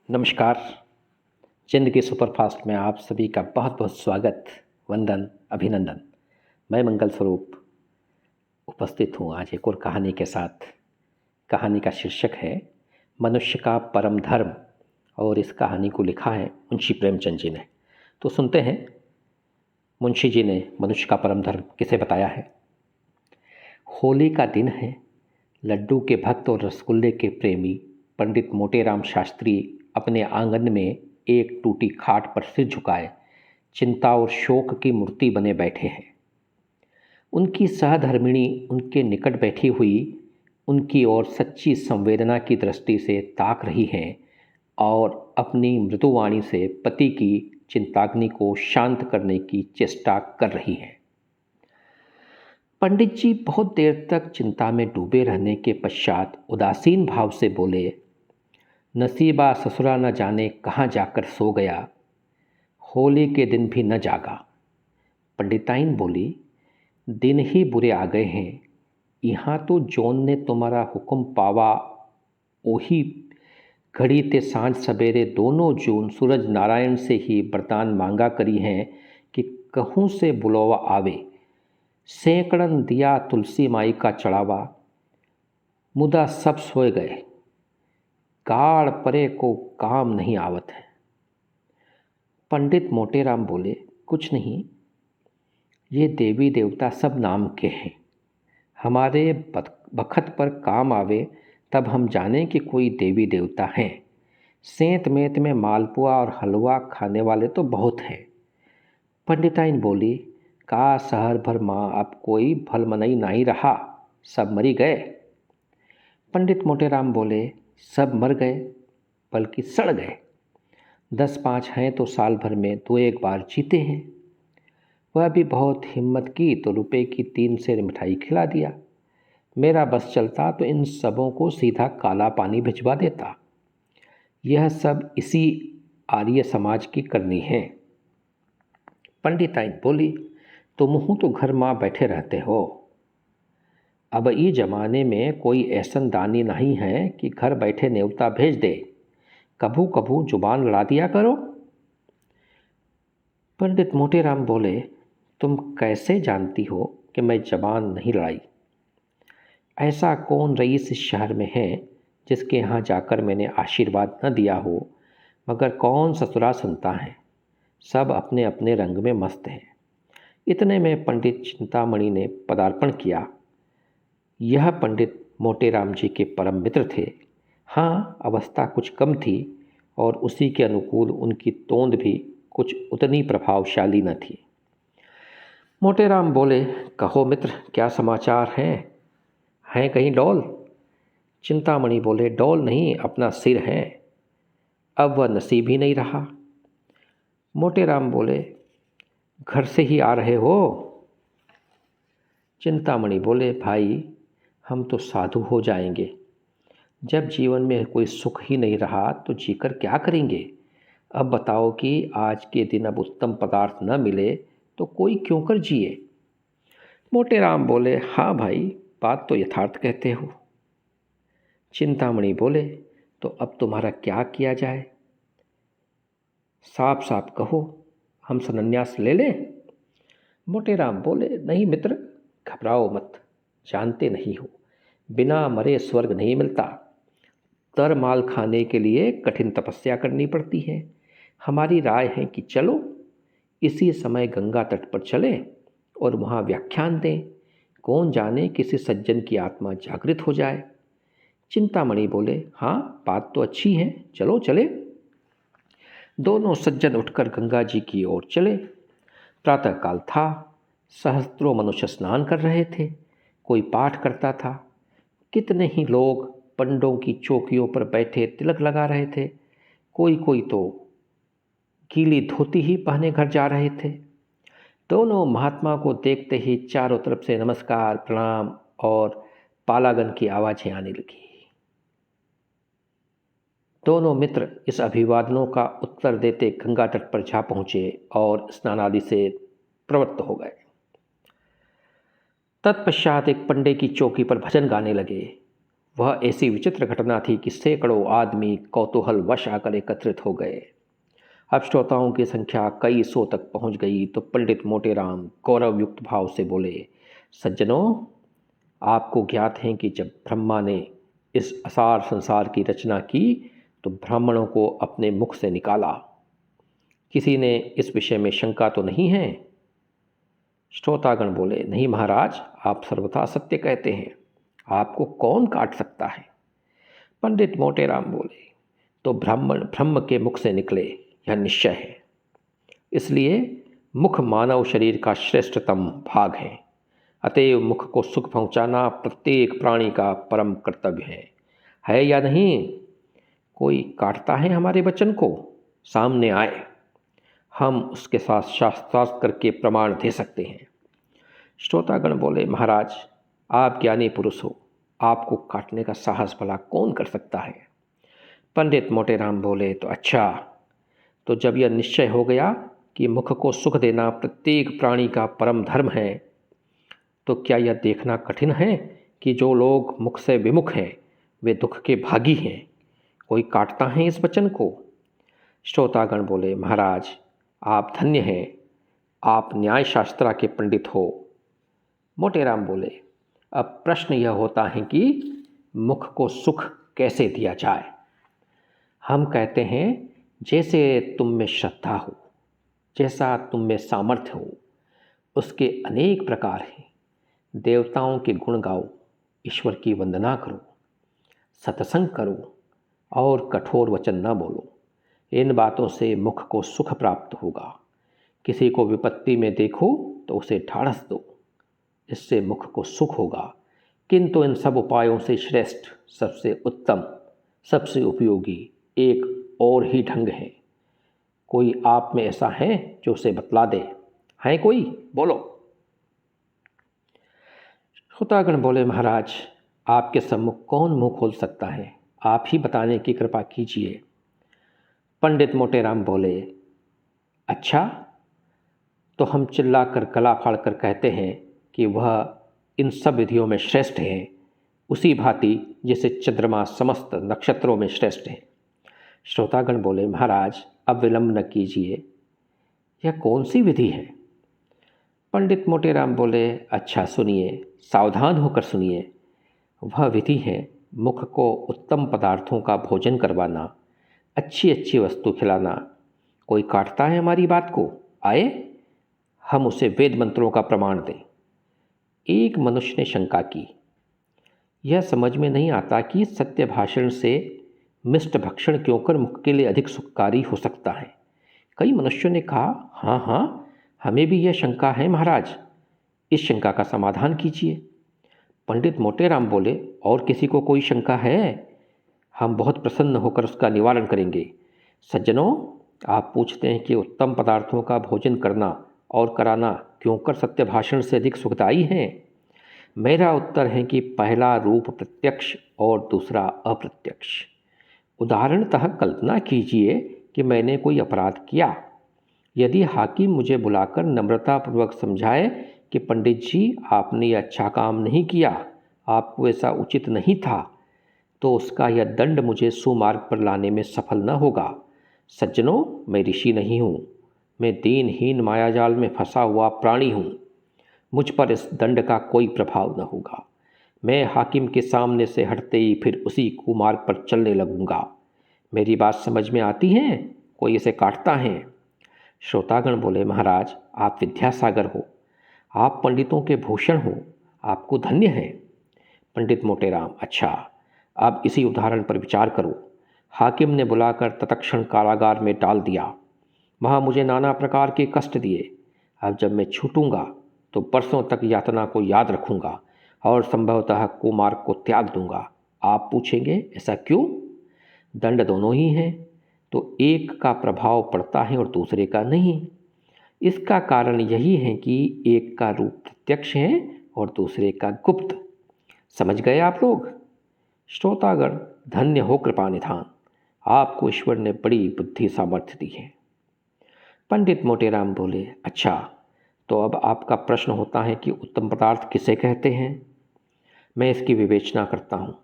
नमस्कार। ज़िंदगी सुपरफास्ट में आप सभी का बहुत बहुत स्वागत, वंदन, अभिनंदन। मैं मंगल स्वरूप उपस्थित हूँ आज एक और कहानी के साथ। कहानी का शीर्षक है मनुष्य का परम धर्म और इस कहानी को लिखा है मुंशी प्रेमचंद जी ने। तो सुनते हैं मुंशी जी ने मनुष्य का परम धर्म किसे बताया है। होली का दिन है। लड्डू के भक्त और रसगुल्ले के प्रेमी पंडित मोटेराम शास्त्री अपने आंगन में एक टूटी खाट पर सिर झुकाए चिंता और शोक की मूर्ति बने बैठे हैं। उनकी सहधर्मिणी उनके निकट बैठी हुई उनकी ओर सच्ची संवेदना की दृष्टि से ताक रही हैं और अपनी मृदुवाणी से पति की चिंताग्नि को शांत करने की चेष्टा कर रही हैं। पंडित जी बहुत देर तक चिंता में डूबे रहने के पश्चात उदासीन भाव से बोले, नसीबा ससुरा न जाने कहाँ जाकर सो गया, होली के दिन भी न जागा। पंडिताइन बोली, दिन ही बुरे आ गए हैं। यहाँ तो जौन ने तुम्हारा हुक्म पावा ओही घड़ी ते सांझ सवेरे दोनों जून सूरज नारायण से ही वरदान मांगा करी हैं कि कहूँ से बुलावा आवे। सैकड़न दिया तुलसी माई का चढ़ावा, मुदा सब सोए गए, गाड़ परे को काम नहीं आवत है। पंडित मोटेराम बोले, कुछ नहीं, ये देवी देवता सब नाम के हैं। हमारे बखत पर काम आवे तब हम जाने कि कोई देवी देवता हैं। सेंत मेंत में मालपुआ और हलवा खाने वाले तो बहुत हैं। पंडिताइन बोली, का शहर भर माँ अब कोई भलमनई नहीं रहा, सब मरी गए। पंडित मोटेराम बोले, सब मर गए बल्कि सड़ गए। 10-5 हैं तो साल भर में 2-1 बार जीते हैं। वह भी बहुत हिम्मत की तो रुपए की 3 सेर मिठाई खिला दिया। मेरा बस चलता तो इन सबों को सीधा काला पानी भिजवा देता। यह सब इसी आर्य समाज की करनी है। पंडिताइन बोली, तुम हूँ तो घर माँ बैठे रहते हो। अब ई जमाने में कोई ऐसन दानी नहीं है कि घर बैठे न्योता भेज दे। कभू कभू जुबान लड़ा दिया करो। पंडित मोटेराम बोले, तुम कैसे जानती हो कि मैं जबान नहीं लड़ाई? ऐसा कौन रईस इस शहर में है जिसके यहाँ जाकर मैंने आशीर्वाद न दिया हो, मगर कौन ससुरा सुनता है। सब अपने अपने रंग में मस्त हैं। इतने में पंडित चिंतामणि ने पदार्पण किया। यह पंडित मोटेराम जी के परम मित्र थे। हाँ, अवस्था कुछ कम थी और उसी के अनुकूल उनकी तोंद भी कुछ उतनी प्रभावशाली न थी। मोटेराम बोले, कहो मित्र, क्या समाचार हैं कहीं डौल? चिंतामणि बोले, डौल नहीं, अपना सिर है। अब वह नसीब ही नहीं रहा। मोटेराम बोले, घर से ही आ रहे हो? चिंतामणि बोले, भाई हम तो साधु हो जाएंगे। जब जीवन में कोई सुख ही नहीं रहा तो जीकर क्या करेंगे। अब बताओ कि आज के दिन अब उत्तम पदार्थ न मिले तो कोई क्यों कर जिए। मोटेराम बोले, हाँ भाई, बात तो यथार्थ कहते हो। चिंतामणि बोले, तो अब तुम्हारा क्या किया जाए? साफ साफ कहो, हम संन्यास ले लें? मोटेराम बोले, नहीं मित्र, घबराओ मत, जानते नहीं हो, बिना मरे स्वर्ग नहीं मिलता। तर माल खाने के लिए कठिन तपस्या करनी पड़ती है। हमारी राय है कि चलो इसी समय गंगा तट पर चलें और वहाँ व्याख्यान दें। कौन जाने किसी सज्जन की आत्मा जागृत हो जाए। चिंतामणि बोले, हाँ, बात तो अच्छी है, चलो चले। दोनों सज्जन उठकर गंगा जी की ओर चले। प्रातःकाल था। सहस्त्रों मनुष्य स्नान कर रहे थे। कोई पाठ करता था। कितने ही लोग पंडों की चौकियों पर बैठे तिलक लगा रहे थे। कोई कोई तो गीली धोती ही पहने घर जा रहे थे। दोनों महात्मा को देखते ही चारों तरफ से नमस्कार, प्रणाम और पालागन की आवाज़ें आने लगी। दोनों मित्र इस अभिवादनों का उत्तर देते गंगा तट पर जा पहुँचे और स्नान आदि से प्रवृत्त हो गए। तत्पश्चात एक पंडे की चौकी पर भजन गाने लगे। वह ऐसी विचित्र घटना थी कि सैकड़ों आदमी कौतूहलवश आकर एकत्रित हो गए। अब श्रोताओं की संख्या कई सौ तक पहुंच गई तो पंडित मोटेराम गौरवयुक्त भाव से बोले, सज्जनों, आपको ज्ञात है कि जब ब्रह्मा ने इस असार संसार की रचना की तो ब्राह्मणों को अपने मुख से निकाला। किसी ने इस विषय में शंका तो नहीं है? श्रोतागण बोले, नहीं महाराज, आप सर्वथा सत्य कहते हैं, आपको कौन काट सकता है? पंडित मोटेराम बोले, तो ब्राह्मण ब्रह्म के मुख से निकले, यह निश्चय है। इसलिए मुख मानव शरीर का श्रेष्ठतम भाग है। अतएव मुख को सुख पहुंचाना प्रत्येक प्राणी का परम कर्तव्य है या नहीं? कोई काटता है हमारे वचन को? सामने आए, हम उसके साथ शास्त्रार्थ करके प्रमाण दे सकते हैं। श्रोतागण बोले, महाराज, आप ज्ञानी पुरुष हो, आपको काटने का साहस भला कौन कर सकता है? पंडित मोटेराम बोले, तो अच्छा, तो जब यह निश्चय हो गया कि मुख को सुख देना प्रत्येक प्राणी का परम धर्म है, तो क्या यह देखना कठिन है कि जो लोग मुख से विमुख हैं वे दुख के भागी हैं? कोई काटता है इस वचन को? श्रोतागण बोले, महाराज, आप धन्य हैं, आप न्याय शास्त्रा के पंडित हो। मोटेराम बोले, अब प्रश्न यह होता है कि मुख को सुख कैसे दिया जाए? हम कहते हैं, जैसे तुम में श्रद्धा हो, जैसा तुम में सामर्थ्य हो, उसके अनेक प्रकार हैं। देवताओं के गुण गाओ, ईश्वर की वंदना करो, सत्संग करो और कठोर वचन न बोलो। इन बातों से मुख को सुख प्राप्त होगा। किसी को विपत्ति में देखो तो उसे ढाढ़स दो, इससे मुख को सुख होगा। किंतु इन सब उपायों से श्रेष्ठ, सबसे उत्तम, सबसे उपयोगी एक और ही ढंग है। कोई आप में ऐसा है जो उसे बतला दे? है कोई? बोलो। श्रोतागण बोले, महाराज, आपके सम्मुख कौन मुंह खोल सकता है? आप ही बताने की कृपा कीजिए। पंडित मोटेराम बोले, अच्छा, तो हम चिल्ला कर गला फाड़ कर कहते हैं कि वह इन सब विधियों में श्रेष्ठ है, उसी भांति जैसे चंद्रमा समस्त नक्षत्रों में श्रेष्ठ है। श्रोतागण बोले, महाराज, अब विलंब न कीजिए, यह कौन सी विधि है? पंडित मोटेराम बोले, अच्छा सुनिए, सावधान होकर सुनिए। वह विधि है मुख को उत्तम पदार्थों का भोजन करवाना, अच्छी अच्छी वस्तु खिलाना। कोई काटता है हमारी बात को? आए, हम उसे वेद मंत्रों का प्रमाण दें। एक मनुष्य ने शंका की, यह समझ में नहीं आता कि सत्य भाषण से मिष्ट भक्षण क्यों कर मुख के लिए अधिक सुखकारी हो सकता है। कई मनुष्यों ने कहा, हाँ हाँ, हमें भी यह शंका है महाराज, इस शंका का समाधान कीजिए। पंडित मोटेराम बोले, और किसी को कोई शंका है? हम बहुत प्रसन्न होकर उसका निवारण करेंगे। सज्जनों, आप पूछते हैं कि उत्तम पदार्थों का भोजन करना और कराना क्यों कर सत्य भाषण से अधिक सुखदायी है? मेरा उत्तर है कि पहला रूप प्रत्यक्ष और दूसरा अप्रत्यक्ष। उदाहरणतः कल्पना कीजिए कि मैंने कोई अपराध किया। यदि हाकिम मुझे बुलाकर नम्रतापूर्वक समझाए कि पंडित जी, आपने यह अच्छा काम नहीं किया, आपको ऐसा उचित नहीं था, तो उसका यह दंड मुझे सुमार्ग पर लाने में सफल न होगा। सज्जनों, मैं ऋषि नहीं हूँ, मैं दीनहीन मायाजाल में फंसा हुआ प्राणी हूँ। मुझ पर इस दंड का कोई प्रभाव न होगा। मैं हाकिम के सामने से हटते ही फिर उसी कुमार्ग पर चलने लगूंगा। मेरी बात समझ में आती है? कोई इसे काटता है? श्रोतागण बोले, महाराज, आप विद्यासागर हो, आप पंडितों के भूषण हो, आपको धन्य है। पंडित मोटेराम, अच्छा, अब इसी उदाहरण पर विचार करो। हाकिम ने बुलाकर तत्क्षण कारागार में डाल दिया। वहाँ मुझे नाना प्रकार के कष्ट दिए। अब जब मैं छूटूंगा तो बरसों तक यातना को याद रखूंगा और संभवतः कुमार्ग को त्याग दूंगा। आप पूछेंगे, ऐसा क्यों? दंड दोनों ही हैं, तो एक का प्रभाव पड़ता है और दूसरे का नहीं। इसका कारण यही है कि एक का रूप प्रत्यक्ष है और दूसरे का गुप्त। समझ गए आप लोग? श्रोतागण, धन्य हो कृपा निधान, आपको ईश्वर ने बड़ी बुद्धि सामर्थ्य दी है। पंडित मोटेराम बोले, अच्छा, तो अब आपका प्रश्न होता है कि उत्तम पदार्थ किसे कहते हैं? मैं इसकी विवेचना करता हूँ।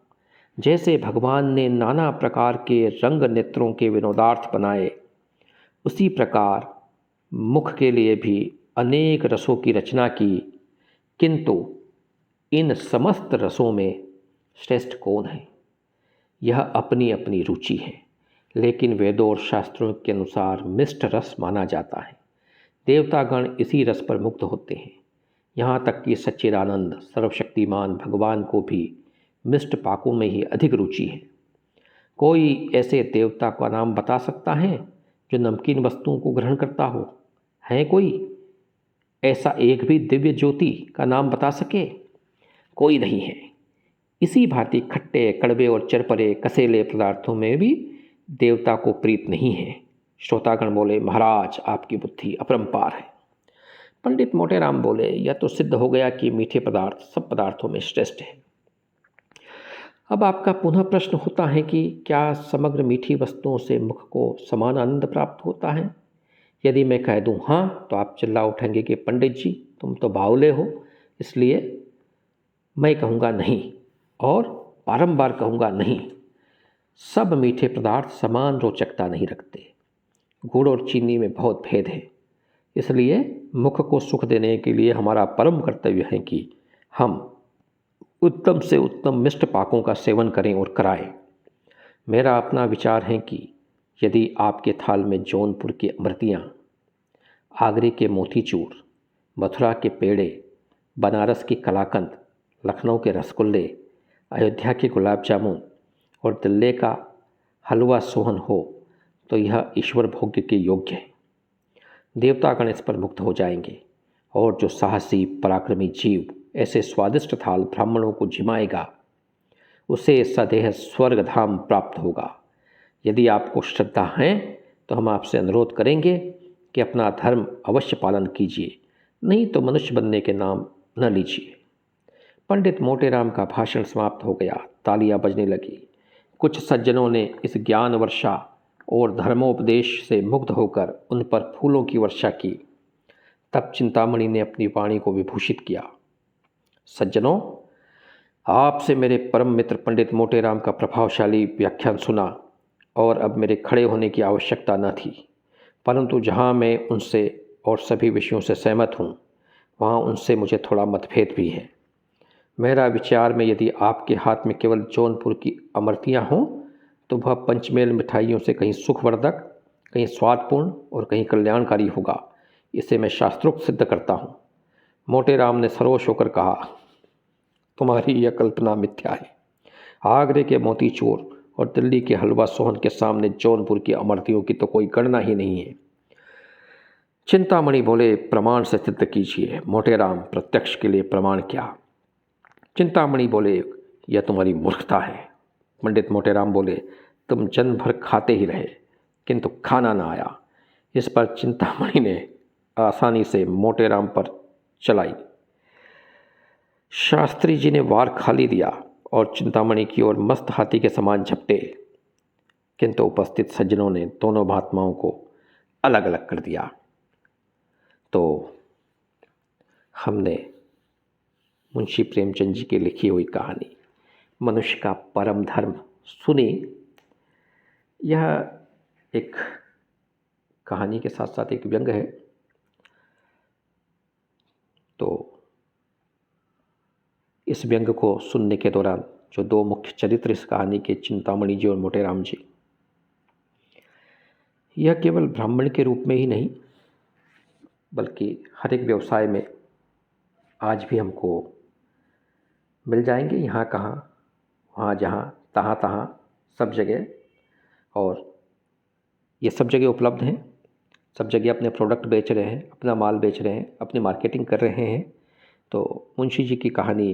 जैसे भगवान ने नाना प्रकार के रंग नेत्रों के विनोदार्थ बनाए, उसी प्रकार मुख के लिए भी अनेक रसों की रचना की, किंतु इन समस्त रसों में श्रेष्ठ कौन है, यह अपनी अपनी रुचि है। लेकिन वेदों और शास्त्रों के अनुसार मिष्ट रस माना जाता है। देवतागण इसी रस पर मुक्त होते हैं। यहाँ तक कि सच्चिदानंद सर्वशक्तिमान भगवान को भी मिष्ट पाकों में ही अधिक रुचि है। कोई ऐसे देवता का नाम बता सकता है जो नमकीन वस्तुओं को ग्रहण करता हो? है कोई ऐसा एक भी दिव्य ज्योति का नाम बता सके? कोई नहीं है। इसी भांति खट्टे, कड़वे और चरपरे कसेले पदार्थों में भी देवता को प्रीत नहीं है। श्रोतागण बोले, महाराज आपकी बुद्धि अपरंपार है। पंडित मोटेराम बोले, यह तो सिद्ध हो गया कि मीठे पदार्थ सब पदार्थों में श्रेष्ठ है। अब आपका पुनः प्रश्न होता है कि क्या समग्र मीठी वस्तुओं से मुख को समान आनंद प्राप्त होता है? यदि मैं कह दूं हाँ, तो आप चिल्ला उठेंगे कि पंडित जी तुम तो बावले हो। इसलिए मैं कहूँगा नहीं, और बारंबार कहूँगा नहीं। सब मीठे पदार्थ समान रोचकता नहीं रखते। गुड़ और चीनी में बहुत भेद है। इसलिए मुख को सुख देने के लिए हमारा परम कर्तव्य है कि हम उत्तम से उत्तम मिष्ट पाकों का सेवन करें और कराएं। मेरा अपना विचार है कि यदि आपके थाल में जौनपुर की अमृतियाँ, आगरे के मोतीचूर, मथुरा के पेड़े, बनारस की कलाकंद, लखनऊ के रसगुल्ले, अयोध्या के गुलाब जामुन और दिल्ली का हलवा सोहन हो, तो यह ईश्वर भोग्य के योग्य है। देवतागण इस पर मुक्त हो जाएंगे, और जो साहसी पराक्रमी जीव ऐसे स्वादिष्ट थाल ब्राह्मणों को जिमाएगा, उसे सदेह स्वर्गधाम प्राप्त होगा। यदि आपको श्रद्धा है तो हम आपसे अनुरोध करेंगे कि अपना धर्म अवश्य पालन कीजिए, नहीं तो मनुष्य बनने के नाम न लीजिए। पंडित मोटेराम का भाषण समाप्त हो गया। तालियां बजने लगी। कुछ सज्जनों ने इस ज्ञान वर्षा और धर्मोपदेश से मुग्ध होकर उन पर फूलों की वर्षा की। तब चिंतामणि ने अपनी वाणी को विभूषित किया। सज्जनों, आपसे मेरे परम मित्र पंडित मोटेराम का प्रभावशाली व्याख्यान सुना, और अब मेरे खड़े होने की आवश्यकता न थी। परंतु जहाँ मैं उनसे और सभी विषयों से सहमत हूँ, वहाँ उनसे मुझे थोड़ा मतभेद भी है। मेरा विचार में यदि आपके हाथ में केवल जौनपुर की अमृतियाँ हों, तो वह पंचमेल मिठाइयों से कहीं सुखवर्धक, कहीं स्वादपूर्ण और कहीं कल्याणकारी होगा। इसे मैं शास्त्रोक्त सिद्ध करता हूँ। मोटेराम ने सरोष होकर कहा, तुम्हारी यह कल्पना मिथ्या है। आगरे के मोतीचूर और दिल्ली के हलवा सोहन के सामने जौनपुर की अमृतियों की तो कोई गणना ही नहीं है। चिंतामणि बोले, प्रमाण से सिद्ध कीजिए। मोटेराम, प्रत्यक्ष के लिए प्रमाण क्या? चिंतामणि बोले, यह तुम्हारी मूर्खता है। पंडित मोटेराम बोले, तुम जन्म भर खाते ही रहे, किंतु खाना ना आया। इस पर चिंतामणि ने आसानी से मोटेराम पर चलाई। शास्त्री जी ने वार खाली दिया और चिंतामणि की ओर मस्त हाथी के समान झपटे, किंतु उपस्थित सज्जनों ने दोनों महात्माओं को अलग अलग कर दिया। तो हमने मुंशी प्रेमचंद जी की लिखी हुई कहानी मनुष्य का परम धर्म सुनी। यह एक कहानी के साथ साथ एक व्यंग है। तो इस व्यंग को सुनने के दौरान जो दो मुख्य चरित्र इस कहानी के, चिंतामणि जी और मोटेराम जी, यह केवल ब्राह्मण के रूप में ही नहीं बल्कि हर एक व्यवसाय में आज भी हमको मिल जाएंगे। यहाँ कहाँ, वहाँ जहाँ, तहाँ तहाँ, सब जगह। और ये सब जगह उपलब्ध हैं। सब जगह अपने प्रोडक्ट बेच रहे हैं, अपना माल बेच रहे हैं, अपनी मार्केटिंग कर रहे हैं। तो मुंशी जी की कहानी,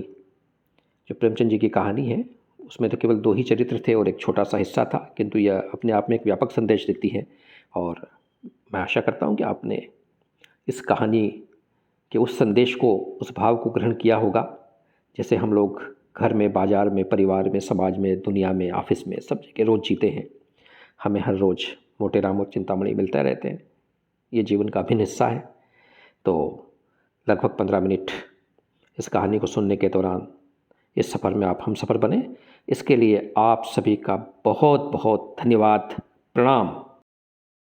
जो प्रेमचंद जी की कहानी है, उसमें तो केवल दो ही चरित्र थे और एक छोटा सा हिस्सा था, किंतु यह अपने आप में एक व्यापक संदेश देती है। और मैं आशा करता हूँ कि आपने इस कहानी के उस संदेश को, उस भाव को ग्रहण किया होगा। जैसे हम लोग घर में, बाज़ार में, परिवार में, समाज में, दुनिया में, ऑफिस में, सब जगह रोज़ जीते हैं। हमें हर रोज़ मोटेराम और चिंतामणि मिलते रहते हैं। ये जीवन का अभिन्न हिस्सा है। तो लगभग 15 मिनट इस कहानी को सुनने के दौरान इस सफ़र में आप हम सफ़र बने। इसके लिए आप सभी का बहुत बहुत धन्यवाद। प्रणाम।